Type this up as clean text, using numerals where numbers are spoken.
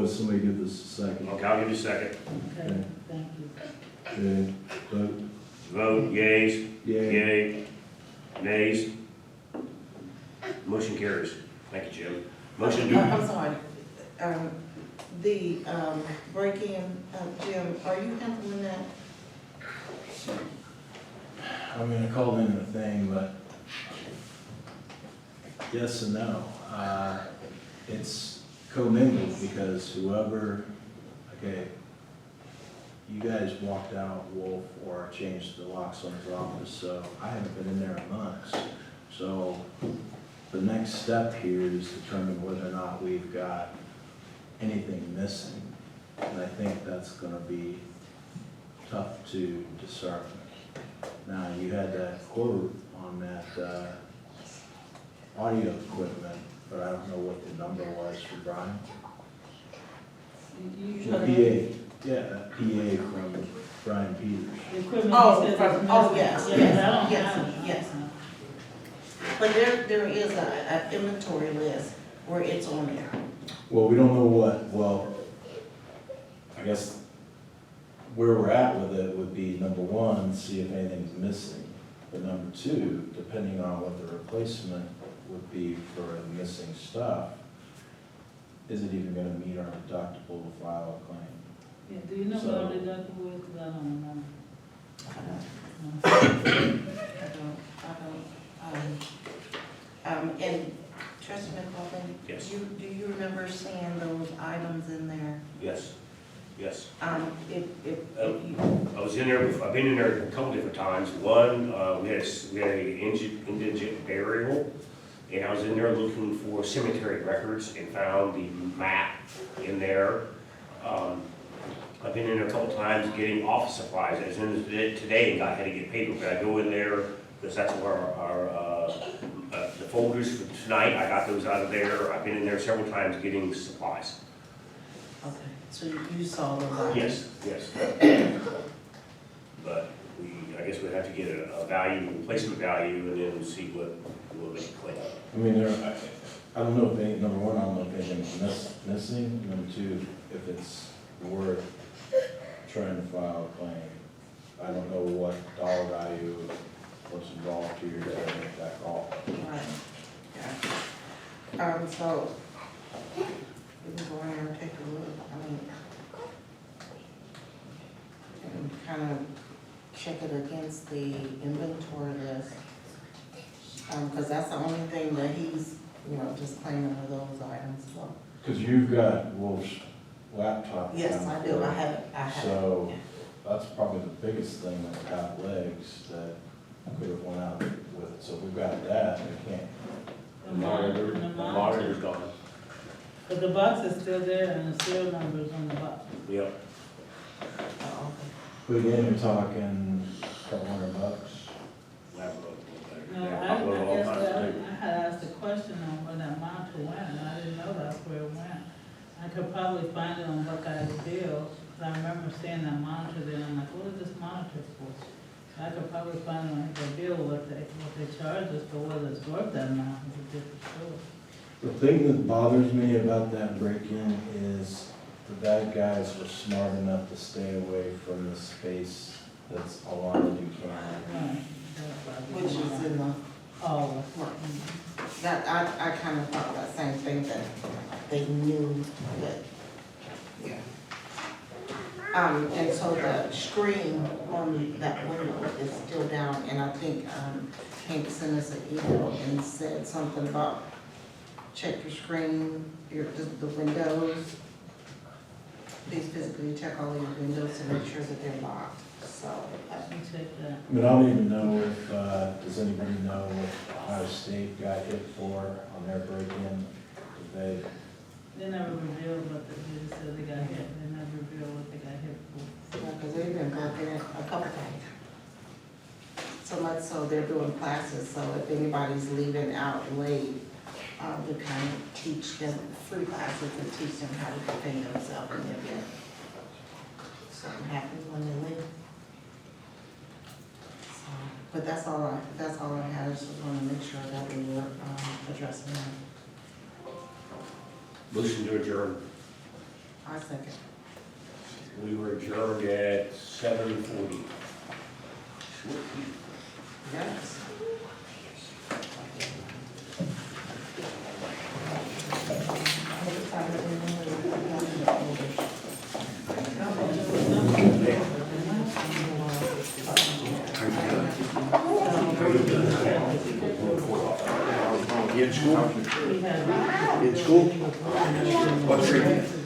go, somebody give this a second. Okay, I'll give you a second. Okay, thank you. Okay, vote. Vote, yeas, Yay. yay, nays. Motion carries. Thank you, Jim. Motion to, I'm sorry, the break-in, Jim, are you handling that? I mean, I called in the thing, but yes and no. It's commingled because whoever, okay, you guys walked out, Wolf, or changed the locks on his office, so I haven't been in there in months. So the next step here is determine whether or not we've got anything missing. And I think that's gonna be tough to discern. Now, you had that quote on that, audio equipment, but I don't know what the number was for Brian. You The showed PA, yeah, that PA from Brian Peters. the equipment. Oh, he said from- is oh, missing. yes, Yeah, yes, I don't yes, have it. yes. But there is an inventory list where it's on there. Well, we don't know well, I guess where we're at with it would be, number one, see if anything's missing. But number two, depending on what the replacement would be for the missing stuff, is it even gonna meet our deductible to file a claim? Yeah, do you know what our So- deductible is? 'Cause I don't know. And Trustee McCollum? Yes. Do you remember seeing those items in there? yes, yes. If you, I was in there, I've been in there a couple different times. One, we had a indigent burial, and I was in there looking for cemetery records and found the map in there. I've been in there a couple times getting office supplies, as in today, I had to get paper, but I go in there, because that's where the folders for tonight, I got those out of there. I've been in there several times getting supplies. okay, so you saw those items? Yes, yes. But I guess we'd have to get a value, replacement value, and then see what we'll make a claim. I mean, I don't know if any, number one, I don't know if anything's missing. Number two, if it's worth trying to file a claim. I don't know what dollar value, what's involved here to make that call. Right, yeah. So, we can go in there and take a look, and kind of check it against the inventory list. Because that's the only thing that he's, just claiming are those items, so. Because you've got Wolf's laptop. Yes, down I do, I have it, So, yeah. that's probably the biggest thing that's got legs that could have went out with. So if we've got that, we can't. The monitor, The monitor's gone. but the box is still there and the serial number is on the box. Yep. Oh, But again, you're talking a couple $100. No, I had asked a question on where that monitor went, and I didn't know that's where it went. I could probably find it on Buckeye's bill, because I remember seeing that monitor there, and I'm like, what is this monitor for? I could probably find it on their bill, what they charge us, but whether it's worth that amount is a different story. The thing that bothers me about that break-in is the bad guys were smart enough to stay away from the space that's along the camera. Right. which is in the, Oh. that, I kind of thought that same thing, that they knew that, yeah. And so the screen on that window is still down, and I think, Hank sent us an email and said something about check your screen, the windows. Please physically check all of your windows to make sure that they're locked, so. Let me check that. But I don't even know if, does anybody know what Ohio State got hit for on their break-in? Did They never revealed what they just said they got hit, they never revealed what they got hit for. Because they've been broken a couple times. So much so they're doing classes, so if anybody's leaving out late, we kind of teach them free classes and teach them how to defend themselves in the event something happens when they leave. So, but that's all I had, I just want to make sure that we were addressing that. Motion to adjourn. I second. We were adjourned at 7:40. Yes. You in school? We had. In school? What's your?